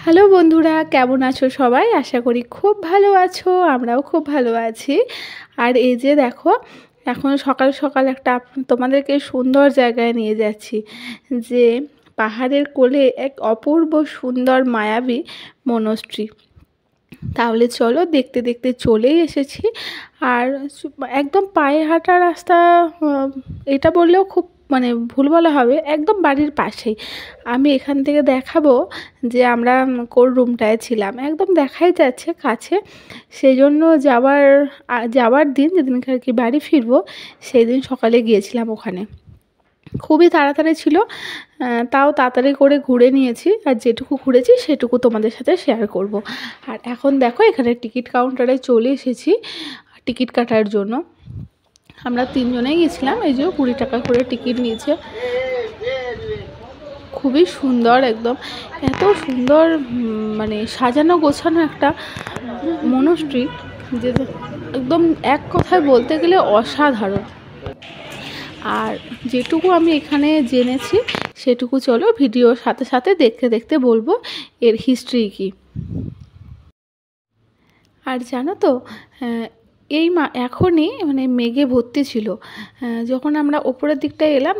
Hello বন্ধুরা, কেমন আছো সবাই? আশা করি খুব ভালো আছো। আমরাও খুব ভালো আছি। আর এই যে দেখো, এখন সকাল সকাল একটা তোমাদেরকে সুন্দর জায়গায় নিয়ে যাচ্ছি, যে পাহাড়ের কোলে এক অপূর্ব সুন্দর মায়াবী মনস্ট্রি। তাহলে চলো, দেখতে দেখতে চলেই এসেছি। আর একদম পায়ে হাঁটা রাস্তা, এটা বললেও খুব ভুল বলা হবে, একদম বাড়ির পাশেই। আমি এখান থেকে দেখাবো যে আমরা কোন রুমটায় ছিলাম, একদম দেখাই যাচ্ছে কাছে। সেই জন্য যাওয়ার দিন, যেদিনকে আর কি বাড়ি ফিরবো, সেই দিন সকালে গিয়েছিলাম ওখানে। খুবই তাড়াতাড়ি ছিল, তাও তাড়াতাড়ি করে ঘুরে নিয়েছি। আর যেটুকু ঘুরেছি সেটুকু তোমাদের সাথে শেয়ার করব। আর এখন দেখো, এখানে টিকিট কাউন্টারে চলে এসেছি টিকিট কাটার জন্য। আমরা 3 জনেই গেছিলাম। এই যে 20 টাকা করে টিকিট নিয়েছে। খুবই সুন্দর, একদম এত সুন্দর সাজানো গোছানো একটা মনস্ট্রি, যে একদম এক কথায় বলতে গেলে অসাধারণ। আর যেটুকু আমি এখানে জেনেছি সেটুকু চলো ভিডিওর সাথে সাথে দেখতে দেখতে বলবো এর হিস্ট্রি কী। আর জানো তো, এখনই মেঘে ভর্তি ছিল। যখন আমরা ওপরের দিকটায় এলাম,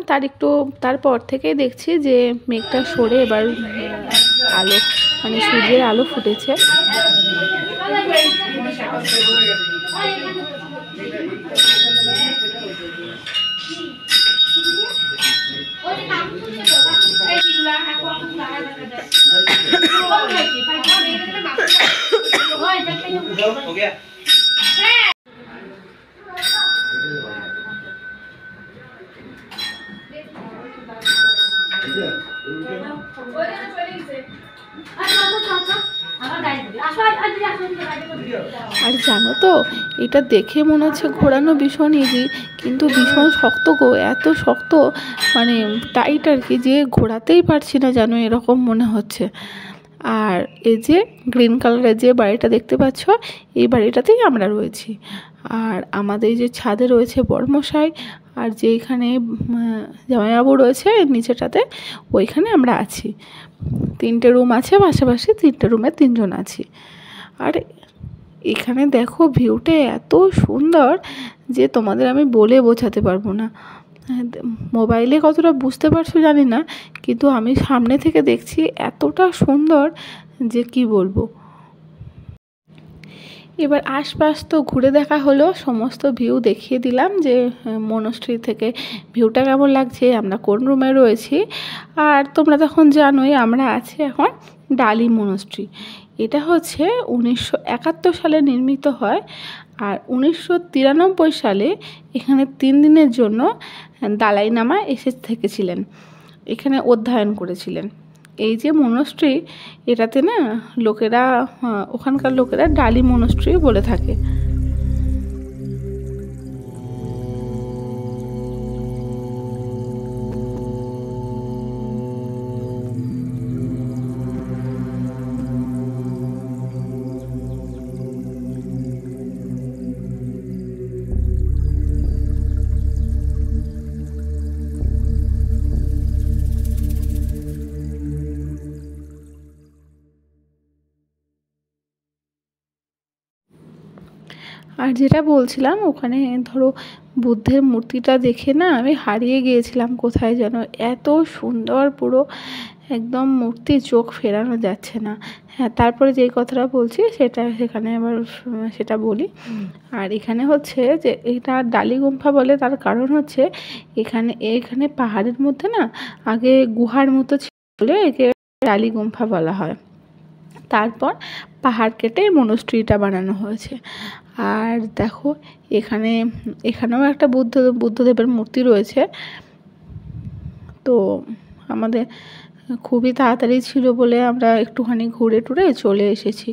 তারপর থেকেই দেখছি যে মেঘটা সরে এবার আলো, সূর্যের আলো ফুটেছে। আর জানো তো, এটা দেখে মনে হচ্ছে ঘোরানো ভীষণ ইজি, কিন্তু ভীষণ শক্ত গো, এত শক্ত, টাইট আর কি, যে ঘোরাতেই পারছি না যেন এরকম মনে হচ্ছে। আর এই যে গ্রিন কালারের যে বাড়িটা দেখতে পাচ্ছ, এই বাড়িটাতেই আমরা রয়েছি। আর আমাদের যে ছাদে রয়েছে বড়মশাই, আর যেখানে জামাইবাবু রয়েছে নিচেটাতে, ওইখানে আমরা আছি। 3টে রুম আছে পাশাপাশি, 3টে রুমে 3 জন আছি। আর এখানে দেখো ভিউটা এত সুন্দর যে তোমাদের আমি বলে বোঝাতে পারবো না। মোবাইলে কতটা বুঝতে পারছো জানি না, কিন্তু আমি সামনে থেকে দেখছি এতটা সুন্দর যে কি বলবো। এবার আশপাশ তো ঘুরে দেখা হলো, সমস্ত ভিউ দেখিয়ে দিলাম যে মনস্ট্রি থেকে ভিউটা কেমন লাগছে, আমরা কোন রুমে রয়েছি। আর তোমরা তখন জানোই আমরা আছি এখন ডালি মনস্ট্রি। এটা হচ্ছে 1971 সালে নির্মিত হয়। আর 1993 সালে এখানে 3 দিনের জন্য দালাই লামা এসে থেকেছিলেন, এখানে অধ্যয়ন করেছিলেন। এই যে মনস্ট্রি, এটাতে না ওখানকার লোকেরা ডালি মনস্ট্রি বলে থাকে। আর যেটা বলছিলাম, ওখানে ধরো বুদ্ধের মূর্তিটা দেখে না আমি হারিয়ে গিয়েছিলাম কোথায় যেন, এত সুন্দর পুরো একদম মূর্তি, চোখ ফেরানো যাচ্ছে না। হ্যাঁ, তারপরে যেই কথাটা বলছি সেখানে আবার সেটা বলি। আর এখানে হচ্ছে যে এটা ডালি গুম্ফা বলে, তার কারণ হচ্ছে এখানে পাহাড়ের মধ্যে না আগে গুহার মতো ছিল বলে একে ডালি গুম্ফা বলা হয়। তারপর পাহাড় কেটে মনস্ট্রিটা বানানো হয়েছে। আর দেখো, এখানেও একটা বুদ্ধদেবের মূর্তি রয়েছে। তো আমাদের খুবই তাড়াতাড়ি ছিল বলে আমরা একটুখানি ঘুরে টুরে চলে এসেছি।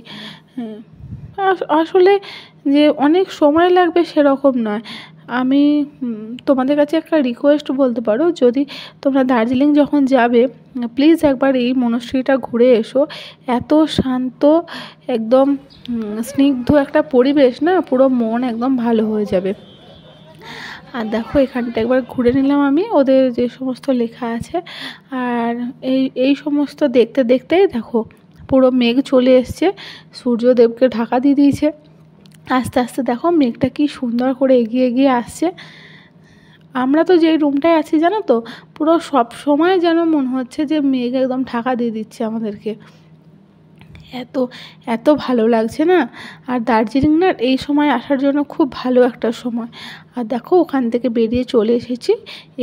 আসলে যে অনেক সময় লাগবে সেরকম নয়। আমি তোমাদের কাছে একটা রিকোয়েস্ট বলতে পারো, যদি তোমরা দার্জিলিং যখন যাবে, প্লিজ একবার এই মনস্ট্রিটা ঘুরে এসো। এত শান্ত, একদম স্নিগ্ধ একটা পরিবেশ না, পুরো মন একদম ভালো হয়ে যাবে। আর দেখো, এখানটা একবার ঘুরে নিলাম আমি, ওদের যে সমস্ত লেখা আছে। আর এই সমস্ত দেখতে দেখতেই দেখো পুরো মেঘ চলে এসছে, সূর্যদেবকে ঢাকা দিয়ে দিয়েছে। আস্তে আস্তে দেখো মেঘটা কি সুন্দর করে এগিয়ে এগিয়ে আসছে। আমরা তো যেই রুমটায় আছি জানো তো, পুরো সব সময় যেন মনে হচ্ছে যে মেঘ একদম ঢাকা দিয়ে দিচ্ছে আমাদেরকে। এত এত ভালো লাগছে না। আর দার্জিলিং না এই সময় আসার জন্য খুব ভালো একটা সময়। আর দেখো ওখান থেকে বেরিয়ে চলে এসেছি,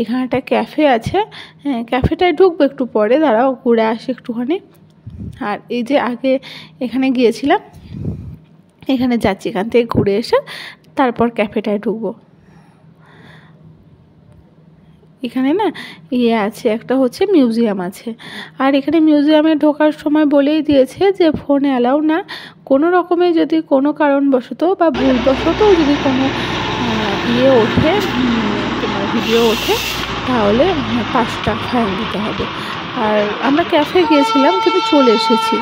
এখানে একটা ক্যাফে আছে, হ্যাঁ ক্যাফেটায় ঢুকবো একটু পরে, দাঁড়াও ঘুরে আসি একটুখানি। আর এই যে আগে এখানে গিয়েছিলাম, এখানে যাচ্ছি, এখান থেকে ঘুরে এসে তারপর ক্যাফেটায় ঢুকবো। এখানে না আছে একটা হচ্ছে মিউজিয়াম আছে। আর এখানে মিউজিয়ামে ঢোকার সময় বলেই দিয়েছে যে ফোন অ্যালাউ না। কোনো রকমে যদি কোনো কারণবশত বা ভুলবশত যদি কোনো ওঠে, তোমার ভিডিও ওঠে, তাহলে 5 টাকা ফাইন দিতে হবে। আর আমরা ক্যাফে গিয়েছিলাম কিন্তু চলে এসেছি।